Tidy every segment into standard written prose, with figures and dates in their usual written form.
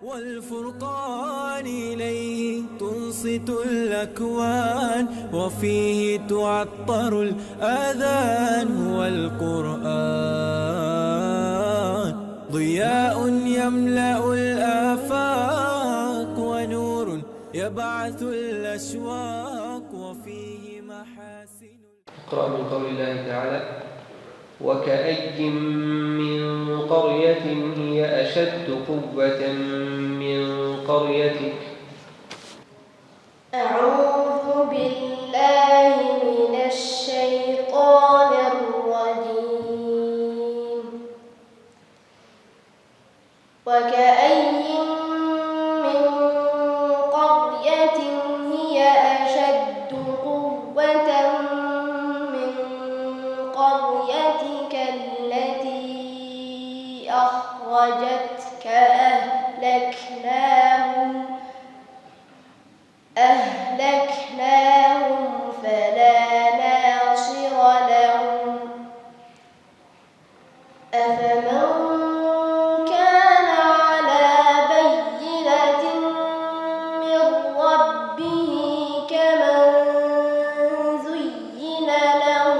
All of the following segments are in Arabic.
والفرقان إليه تنصت الأكوان وفيه تعطر الآذان والقرآن ضياء يملأ الآفاق ونور يبعث الأشواق وفيه محاسن. اقرأ من قول الله تعالى: وكأي من قرية هي أشد قوة من قريتك. أعوذ بالله من الشيطان الرجيم. وكأي من قرية هي أشد قوة من قريتك التي أخرجتك أهلكناهم فلا ناصر لهم. أفمن كان على بينة من ربه كمن زين له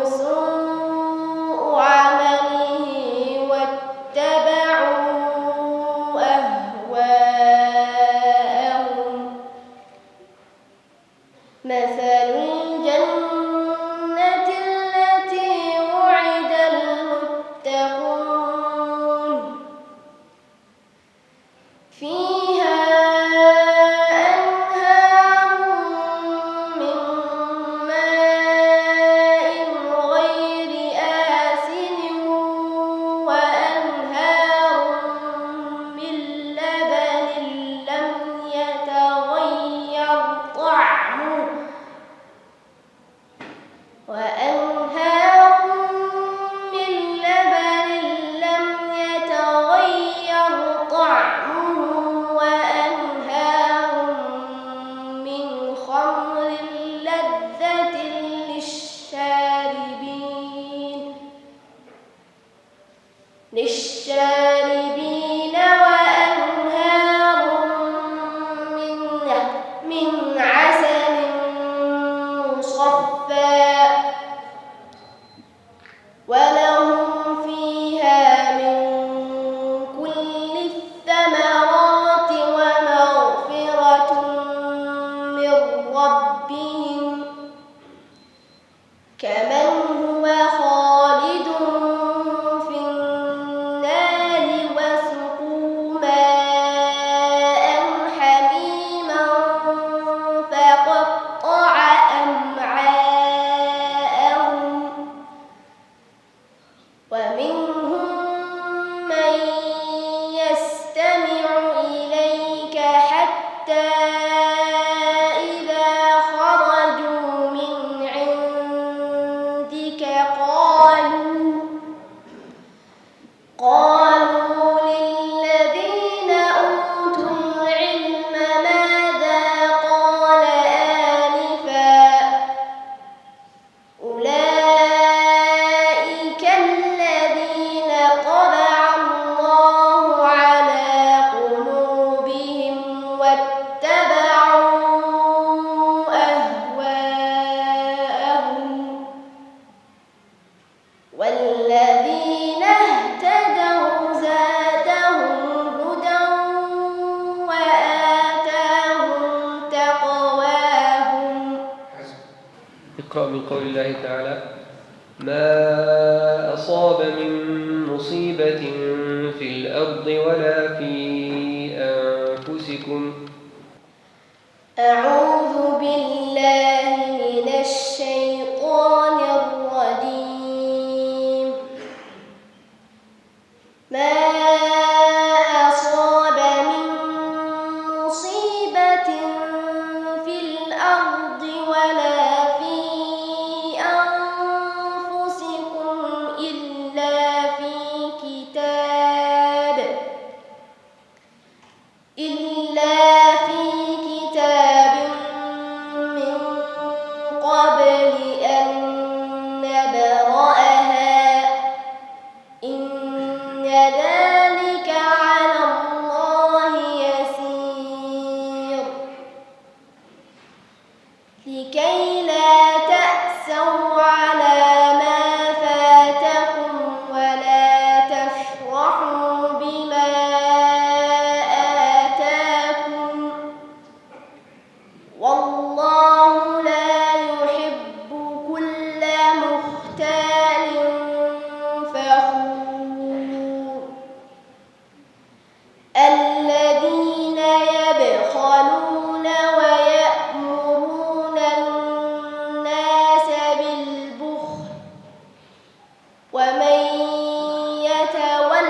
سوء عمله واتبعوا أهواءهم. مثل الجنة التي وعد المتقون فيها أنهار من ماء غير آسن وأنهار من لبن لم يتغير طعمه وأنهار من خمر لذة للشاربين وأنهار من عسل مصفى ولهم فيها من كل الثمرات ومغفرة من ربهم كمن هو خالد في النار وسقوا ماء حميما فقطع أمعاءهم. ومنهم من يستمع إليك حتى إذا خرجوا من عندك قالوا للذين أوتوا العلم ماذا قال آنفا أولئك الذين طبع الله على قلوبهم واتبعوا أهواءهم. والذين اهتدوا زادهم هدى وآتاهم تقواهم. اقرأ من قول الله تعالى: ما أصاب من مصيبة في الأرض ولا في أنفسكم. أعوذ بالله من الشيطان الرجيم. ما أصاب من مصيبة في الأرض ولا في أنفسكم إلا في كتاب لكي لا تأسوا على ما فاتكم ولا تفرحوا بما آتاكم والله لا يحب كل مختال فخور الذين يبخلون ويأمرون الناس بالبخل ومن يتول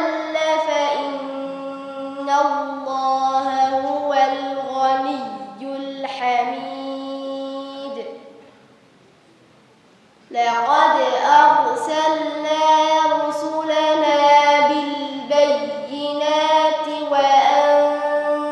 فإن الله هو الغني الحميد لقد أرسلنا رسلنا بالبينات وأنزلنا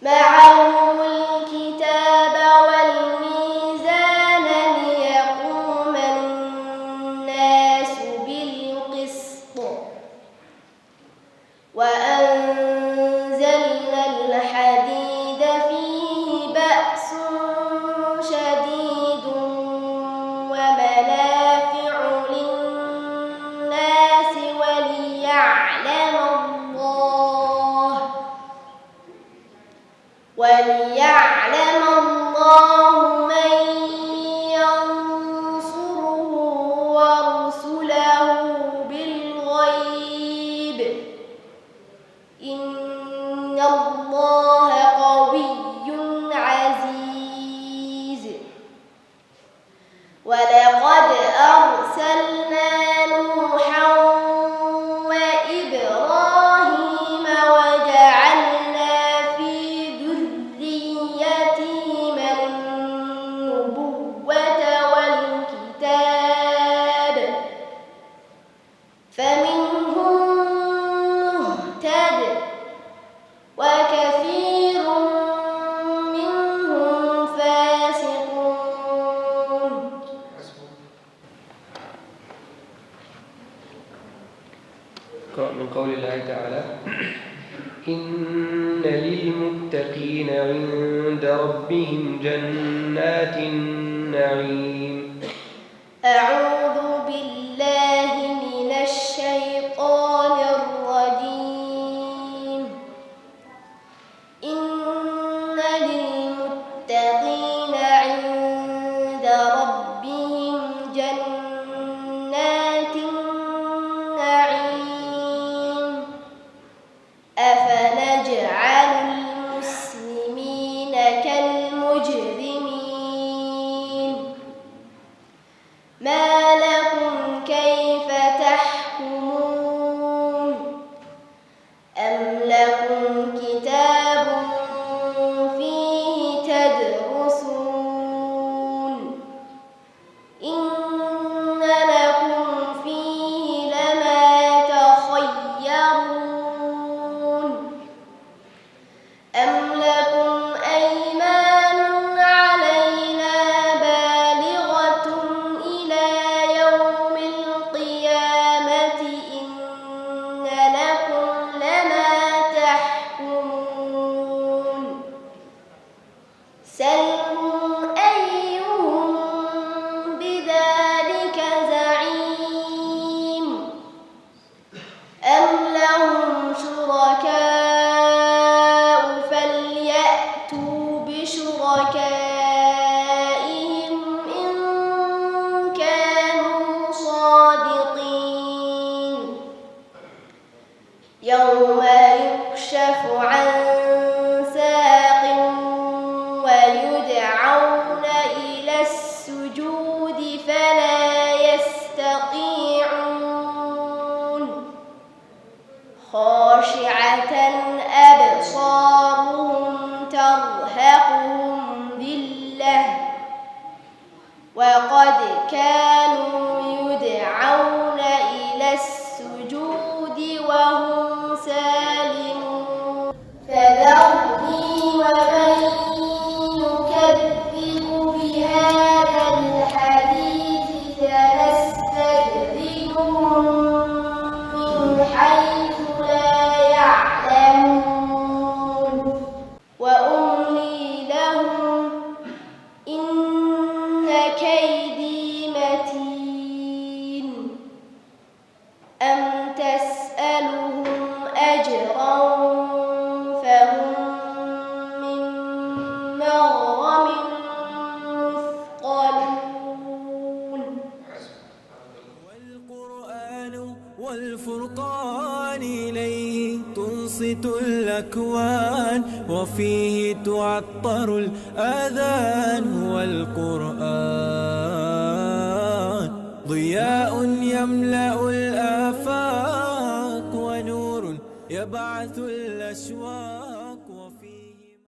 معهم الكتاب والميزان ليقوم الناس بالقسط وأنزلنا الحديد فيه بأس شديد ومنافع للناس وليعلم الله من ينصره ورسله بالغيب إن الله قوي عزيز ولقد أرسلنا نوحا وإبراهيم وجعلنا في ذريتهما النبوة والكتاب فمنهم مهتد وكثير منهم فاسقون. اقرأ من قول الله تعالى إن للمتقين عند ربهم جنات النعيم. أعوذ بالله من الشيطان الرجيم. إن للمتقين عند ربهم جنات النعيم أفنجعل المسلمين كالمجرمين ما لكم كيف تحكمون أم لكم كتاب فيه تدرسون إن لكم فيه لما تخيرون أم لكم أيمان علينا بالغة إلى يوم القيامة إن لكم لما تحكمون سلهم أيهم بذلك زعيم أم لهم شركاء فليأتوا بشركائهم إن كانوا صادقين يوم يكشف عن ساق ويدعون إلى السجود فلا يستطيعون خاشعة أبصارهم ترهقهم ذلة وقد كانوا يدعون إلى السجود وهم سالمون فذرني ومن يكذب بهذا الحديث سنستدرجهم من حيث لا يعلمون أجرا فهم من مغرم مثقلون. والقرآن والفرقان إليه تنصت الأكوان وفيه تعطر الآذان. هو القرآن ضياء يملأ الآفاق ونور يبعث الأشواق.